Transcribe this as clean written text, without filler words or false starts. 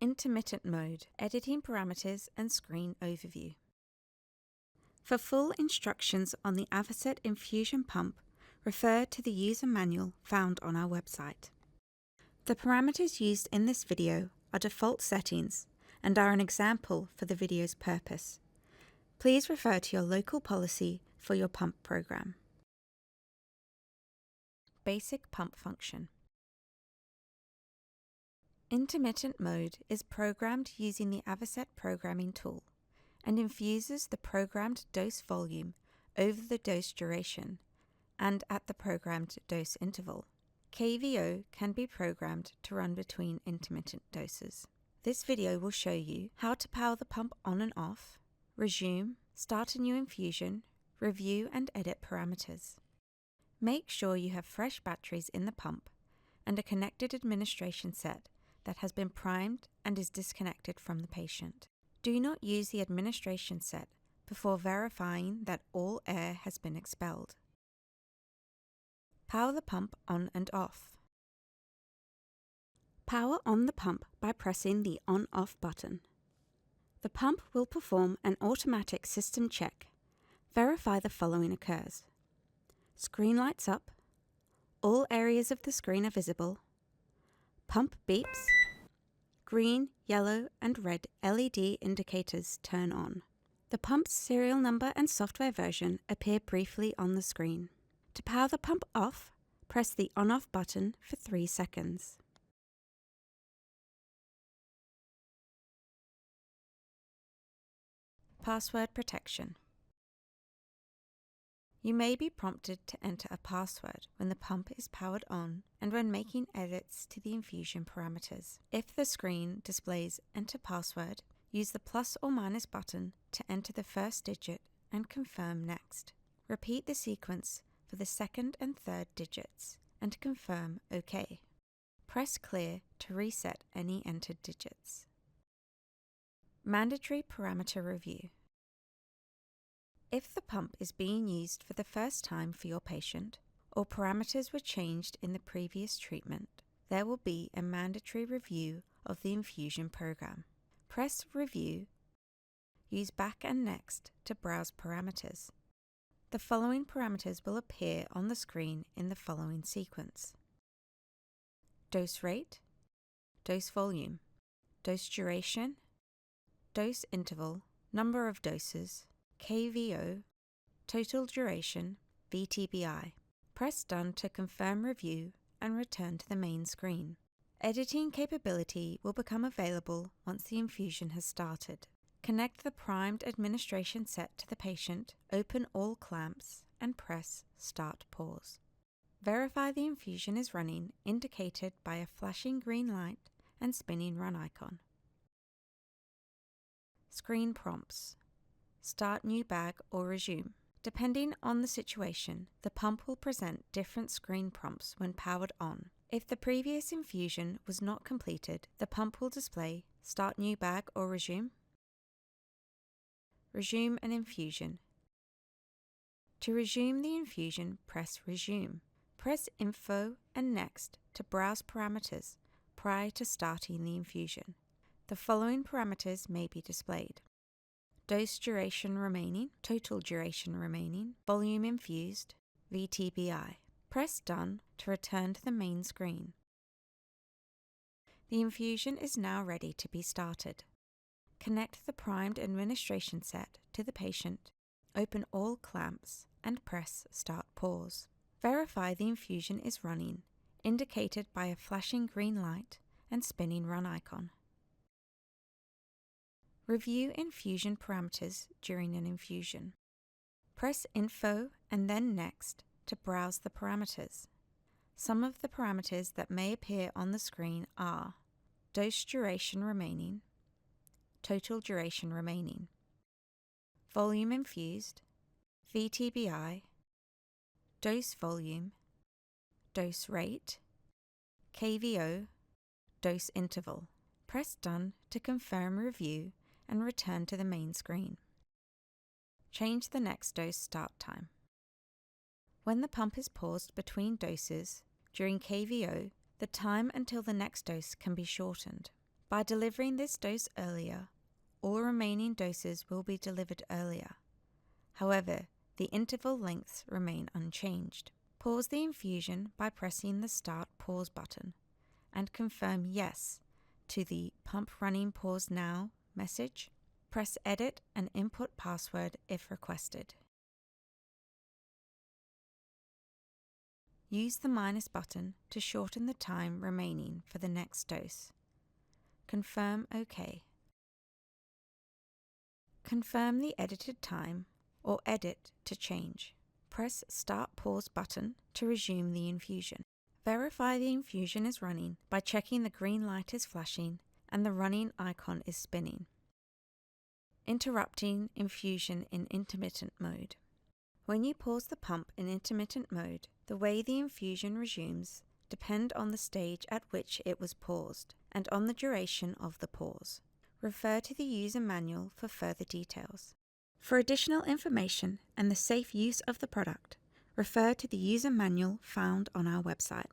Intermittent mode, editing parameters and screen overview. For full instructions on the Avoset Infusion pump, refer to the user manual found on our website. The parameters used in this video are default settings and are an example for the video's purpose. Please refer to your local policy for your pump program. Basic pump function. Intermittent mode is programmed using the Avoset programming tool and infuses the programmed dose volume over the dose duration and at the programmed dose interval. KVO can be programmed to run between intermittent doses. This video will show you how to power the pump on and off, resume, start a new infusion, review and edit parameters. Make sure you have fresh batteries in the pump and a connected administration set that has been primed and is disconnected from the patient. Do not use the administration set before verifying that all air has been expelled. Power the pump on and off. Power on the pump by pressing the on-off button. The pump will perform an automatic system check. Verify the following occurs. Screen lights up. All areas of the screen are visible. Pump beeps. Green, yellow and red LED indicators turn on. The pump's serial number and software version appear briefly on the screen. To power the pump off, press the on-off button for 3 seconds. Password protection. You may be prompted to enter a password when the pump is powered on and when making edits to the infusion parameters. If the screen displays Enter Password, use the plus or minus button to enter the first digit and confirm next. Repeat the sequence for the second and third digits and confirm OK. Press Clear to reset any entered digits. Mandatory parameter review. If the pump is being used for the first time for your patient, or parameters were changed in the previous treatment, there will be a mandatory review of the infusion program. Press Review. Use Back and Next to browse parameters. The following parameters will appear on the screen in the following sequence: dose rate, dose volume, dose duration, dose interval, number of doses, KVO, total duration, VTBI. Press Done to confirm review and return to the main screen. Editing capability will become available once the infusion has started. Connect the primed administration set to the patient, open all clamps, and press Start Pause. Verify the infusion is running, indicated by a flashing green light and spinning run icon. Screen prompts. Start new bag or resume. Depending on the situation, the pump will present different screen prompts when powered on. If the previous infusion was not completed, the pump will display Start new bag or resume. Resume an infusion. To resume the infusion, press Resume. Press Info and Next to browse parameters prior to starting the infusion. The following parameters may be displayed: dose duration remaining, total duration remaining, volume infused, VTBI. Press Done to return to the main screen. The infusion is now ready to be started. Connect the primed administration set to the patient, open all clamps, and press Start Pause. Verify the infusion is running, indicated by a flashing green light and spinning run icon. Review infusion parameters during an infusion. Press Info and then Next to browse the parameters. Some of the parameters that may appear on the screen are dose duration remaining, total duration remaining, volume infused, VTBI, dose volume, dose rate, KVO, dose interval. Press Done to confirm review and return to the main screen. Change the next dose start time. When the pump is paused between doses, during KVO, the time until the next dose can be shortened. By delivering this dose earlier, all remaining doses will be delivered earlier. However, the interval lengths remain unchanged. Pause the infusion by pressing the Start Pause button and confirm Yes to the Pump Running Pause Now message. Press Edit and input password if requested. Use the minus button to shorten the time remaining for the next dose. Confirm OK. Confirm the edited time or edit to change. Press Start Pause button to resume the infusion. Verify the infusion is running by checking the green light is flashing and the running icon is spinning. Interrupting infusion in intermittent mode. When you pause the pump in intermittent mode, the way the infusion resumes depend on the stage at which it was paused and on the duration of the pause. Refer to the user manual for further details. For additional information and the safe use of the product, refer to the user manual found on our website.